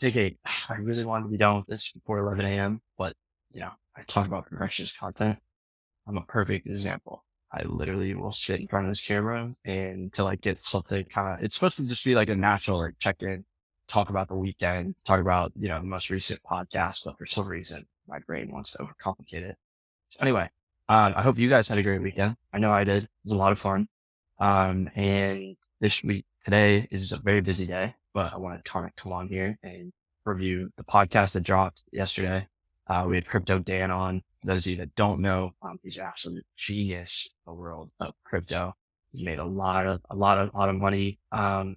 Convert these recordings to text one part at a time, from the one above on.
I really wanted to be done with this before 11 a.m., but I talk about perfectionist content. I'm a perfect example. I literally will sit in front of this camera and until I get something it's supposed to just be like a natural like check in, talk about the weekend, talk about, the most recent podcast, but for some reason my brain wants to overcomplicate it. So anyway, I hope you guys had a great weekend. I know I did. It was a lot of fun. And this week, today is a very busy day, but I want to kind of come on here and review the podcast that dropped yesterday. We had Crypto Dan on. For those of you that don't know, he's an absolute genius in the world of crypto. He made a lot of money,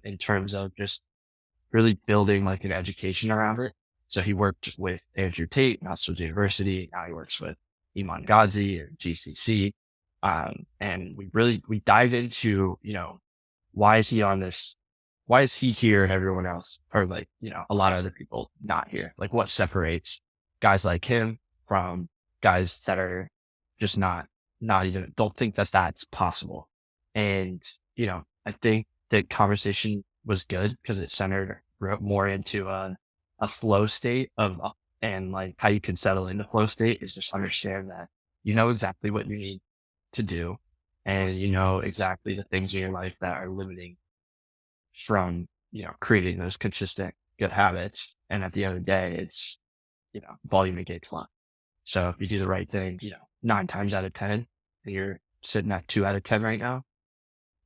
in terms of just really building like an education around it. So he worked with Andrew Tate, Knoxville University. Now he works with Iman Ghazi or GCC. And we dive into, why is he on this? Why is he here and everyone else, or like, a lot of other people not here? Like what separates guys like him from guys that are just not even, don't think that's possible. And, I think the conversation was good because it centered more into a flow state and like how you can settle into flow state is just understand that you know exactly what you need to do and you know exactly the things in your life that are limiting from, creating those consistent good habits. And at the end of the day, it's, volume negates fun. So if you do the right thing, 9 times out of 10, and you're sitting at 2 out of 10 right now,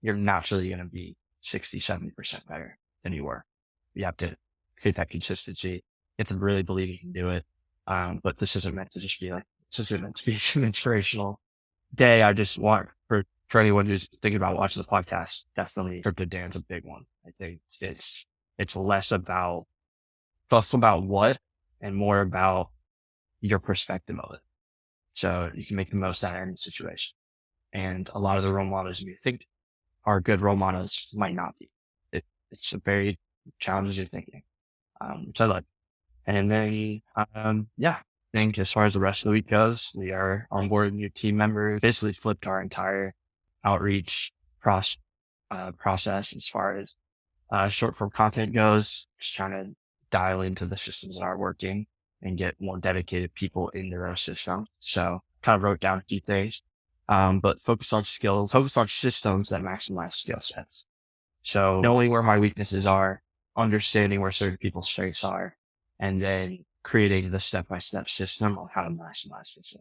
you're naturally going to be 60, 70% better than you were. You have to create that consistency. You have to really believe you can do it. But this isn't meant to just be like, this isn't meant to be an inspirational day. I just want for anyone who's thinking about watching the podcast, definitely Crypto Dan's a big one. I think it's less about what and more about your perspective of it. So you can make the most out of any situation. And a lot of the role models you think are good role models might not be. It's a very challenging thinking, which I like. And then, I think as far as the rest of the week goes, we are onboarding new team members, basically flipped our entire outreach process as far as, short form content goes, just trying to dial into the systems that are working and get more dedicated people into our system. So kind of wrote down a few things, but focus on systems that maximize skill sets. So knowing where my weaknesses are, understanding where certain people's strengths are, and then creating the step-by-step system on how to maximize it.